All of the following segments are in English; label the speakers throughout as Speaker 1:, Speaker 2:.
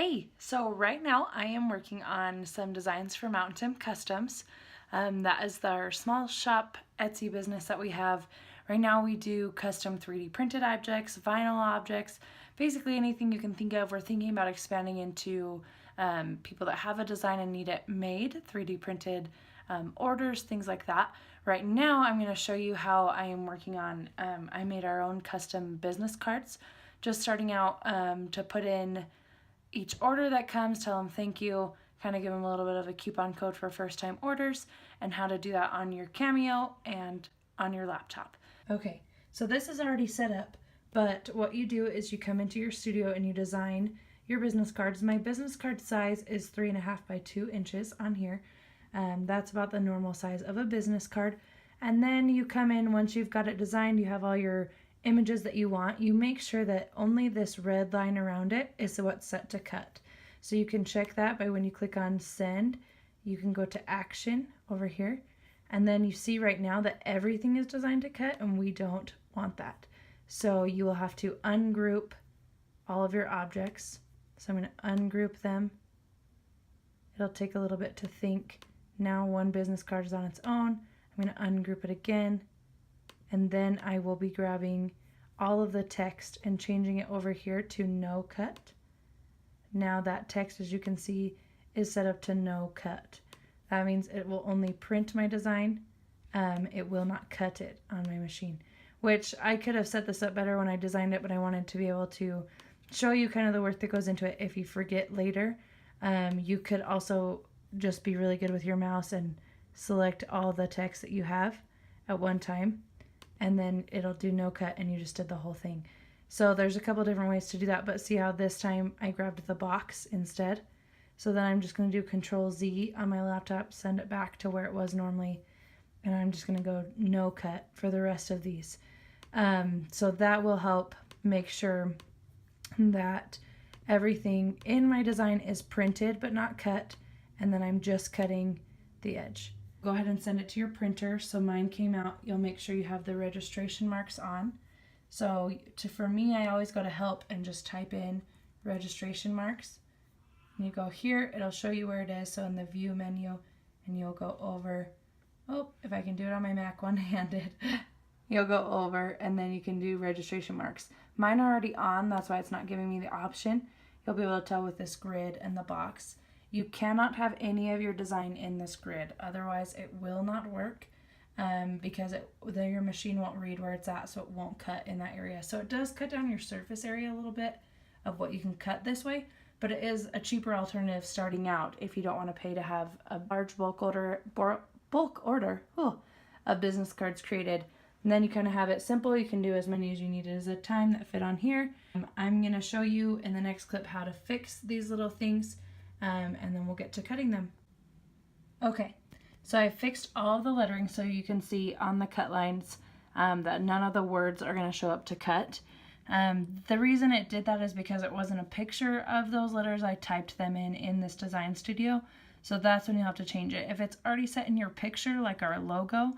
Speaker 1: Hey, so right now I am working on some designs for MtTimpCustoms. That is our small shop Etsy business that we have. Right now we do custom 3D printed objects, vinyl objects, basically anything you can think of. We're thinking about expanding into people that have a design and need it made, 3D printed orders, things like that. Right now I'm going to show you how I am working on, I made our own custom business cards, just starting out to put in each order that comes, tell them thank you, kind of give them a little bit of a coupon code for first time orders, and how to do that on your Cameo and on your laptop. Okay, so this is already set up, but what you do is you come into your studio and you design your business cards. My business card size is 3.5 by 2 inches on here. That's about the normal size of a business card. And then you come in, once you've got it designed, you have all your images that you want. You make sure that only this red line around it is what's set to cut. So you can check that by when you click on send, you can go to action over here, and then you see right now that everything is designed to cut and we don't want that. So you will have to ungroup all of your objects. So I'm going to ungroup them. It'll take a little bit to think. Now one business card is on its own. I'm going to ungroup it again. And then I will be grabbing all of the text and changing it over here to no cut. Now that text, as you can see, is set up to no cut. That means it will only print my design. It will not cut it on my machine, which I could have set this up better when I designed it, but I wanted to be able to show you kind of the work that goes into it if you forget later. You could also just be really good with your mouse and select all the text that you have at one time, and then it'll do no cut and you just did the whole thing. So there's a couple different ways to do that, but see how this time I grabbed the box instead. So then I'm just going to do Control Z on my laptop, send it back to where it was normally, and I'm just going to go no cut for the rest of these. So that will help make sure that everything in my design is printed but not cut, and then I'm just cutting the edge. Go ahead and send it to your printer. So mine came out. You'll make sure you have the registration marks on. So for me, I always go to help and just type in registration marks. And you go here, it'll show you where it is. So in the view menu, and you'll go over, if I can do it on my Mac one-handed, you'll go over and then you can do registration marks. Mine are already on, that's why it's not giving me the option. You'll be able to tell with this grid and the box. You cannot have any of your design in this grid, otherwise it will not work because your machine won't read where it's at, so it won't cut in that area. So it does cut down your surface area a little bit of what you can cut this way, but it is a cheaper alternative starting out if you don't want to pay to have a large bulk order of business cards created. And then you kind of have it simple. You can do as many as you need at a time that fit on here. I'm going to show you in the next clip how to fix these little things. And then we'll get to cutting them. Okay, so I fixed all of the lettering so you can see on the cut lines that none of the words are going to show up to cut. The reason it did that is because it wasn't a picture of those letters. I typed them in this design studio, so that's when you'll have to change it. If it's already set in your picture, like our logo,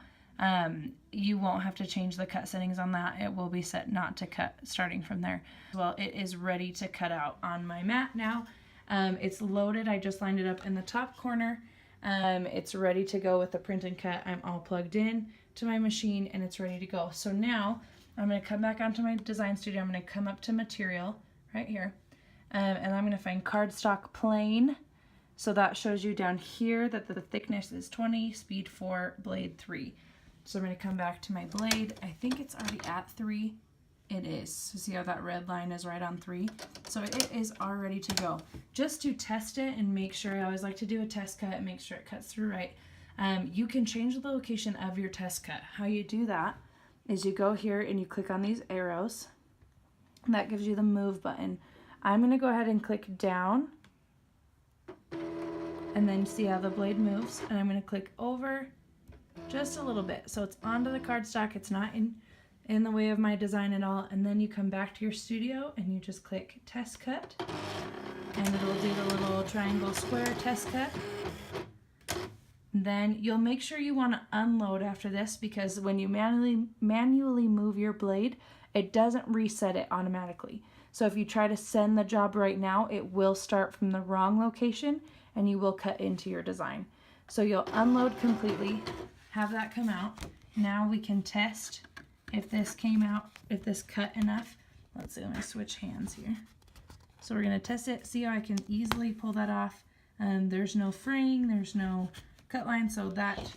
Speaker 1: you won't have to change the cut settings on that. It will be set not to cut starting from there. Well, it is ready to cut out on my mat now. It's loaded. I just lined it up in the top corner. It's ready to go with the print and cut. I'm all plugged in to my machine and it's ready to go. So now I'm going to come back onto my design studio. I'm going to come up to material right here, and I'm going to find cardstock plain. So that shows you down here that the thickness is 20, speed 4, blade 3. So I'm going to come back to my blade. I think it's already at 3. It is. So see how that red line is right on 3? So it is all ready to go. Just to test it and make sure, I always like to do a test cut and make sure it cuts through right. You can change the location of your test cut. How you do that is you go here and you click on these arrows. And that gives you the move button. I'm going to go ahead and click down. And then see how the blade moves. And I'm going to click over just a little bit. So it's onto the cardstock. It's not in the way of my design at all. And then you come back to your studio and you just click test cut, and it'll do the little triangle square test cut. Then you'll make sure you want to unload after this, because when you manually move your blade, it doesn't reset it automatically. So if you try to send the job right now, it will start from the wrong location and you will cut into your design. So you'll unload completely, have that come out. Now we can test if this came out, if this cut enough. Let's see, let me switch hands here. So we're gonna test it, see how I can easily pull that off. There's no fraying, there's no cut line, so that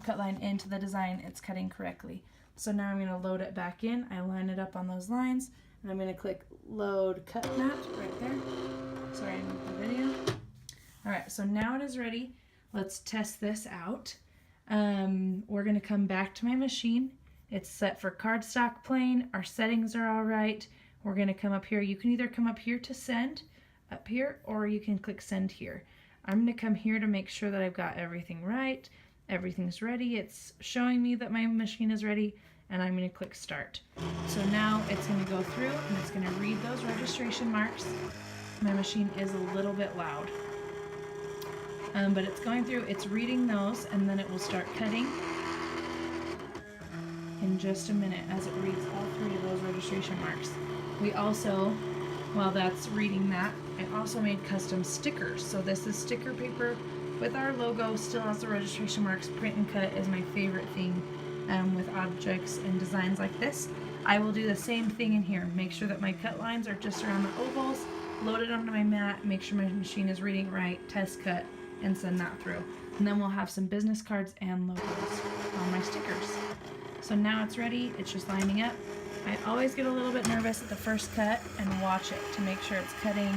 Speaker 1: cut line into the design, it's cutting correctly. So now I'm gonna load it back in. I line it up on those lines, and I'm gonna click load cut mat right there. Sorry, I moved the video. All right, so now it is ready. Let's test this out. We're gonna come back to my machine. It's set for cardstock plain. Our settings are all right. We're gonna come up here. You can either come up here to send, up here, or you can click send here. I'm gonna come here to make sure that I've got everything right. Everything's ready. It's showing me that my machine is ready, and I'm gonna click start. So now it's gonna go through and it's gonna read those registration marks. My machine is a little bit loud. But it's going through, it's reading those, and then it will start cutting in just a minute as it reads all 3 of those registration marks. We also, while that's reading that, I also made custom stickers. So this is sticker paper with our logo, still has the registration marks. Print and cut is my favorite thing with objects and designs like this. I will do the same thing in here. Make sure that my cut lines are just around the ovals, load it onto my mat, make sure my machine is reading right, test cut, and send that through. And then we'll have some business cards and logos on my stickers. So now it's ready, it's just lining up. I always get a little bit nervous at the first cut and watch it to make sure it's cutting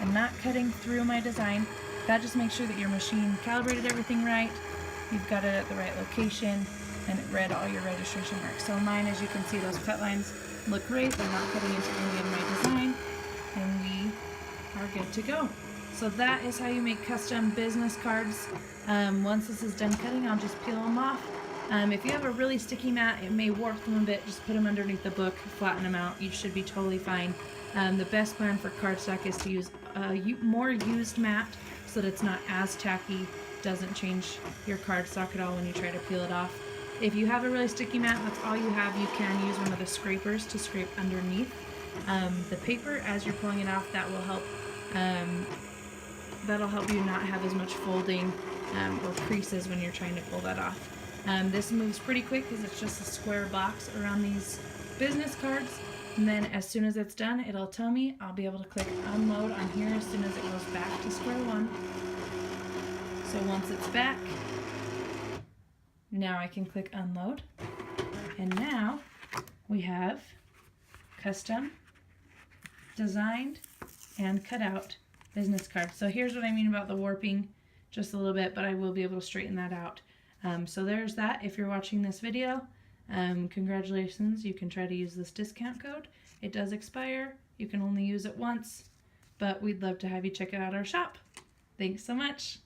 Speaker 1: and not cutting through my design. That just makes sure that your machine calibrated everything right, you've got it at the right location, and it read all your registration marks. So mine, as you can see, those cut lines look great, they're not cutting into any of my design, and we are good to go. So that is how you make custom business cards. Once this is done cutting, I'll just peel them off. If you have a really sticky mat, it may warp them a bit. Just put them underneath the book, flatten them out. You should be totally fine. The best plan for cardstock is to use a more used mat so that it's not as tacky, doesn't change your cardstock at all when you try to peel it off. If you have a really sticky mat, that's all you have, you can use one of the scrapers to scrape underneath the paper as you're pulling it off. That will help. That'll help you not have as much folding or creases when you're trying to pull that off. This moves pretty quick because it's just a square box around these business cards. And then as soon as it's done, it'll tell me. I'll be able to click unload on here as soon as it goes back to square one. So once it's back, now I can click unload. And now we have custom, designed, and cut out business cards. So here's what I mean about the warping, just a little bit, but I will be able to straighten that out. So there's that. If you're watching this video, congratulations, you can try to use this discount code. It does expire. You can only use it once, but we'd love to have you check it out our shop. Thanks so much.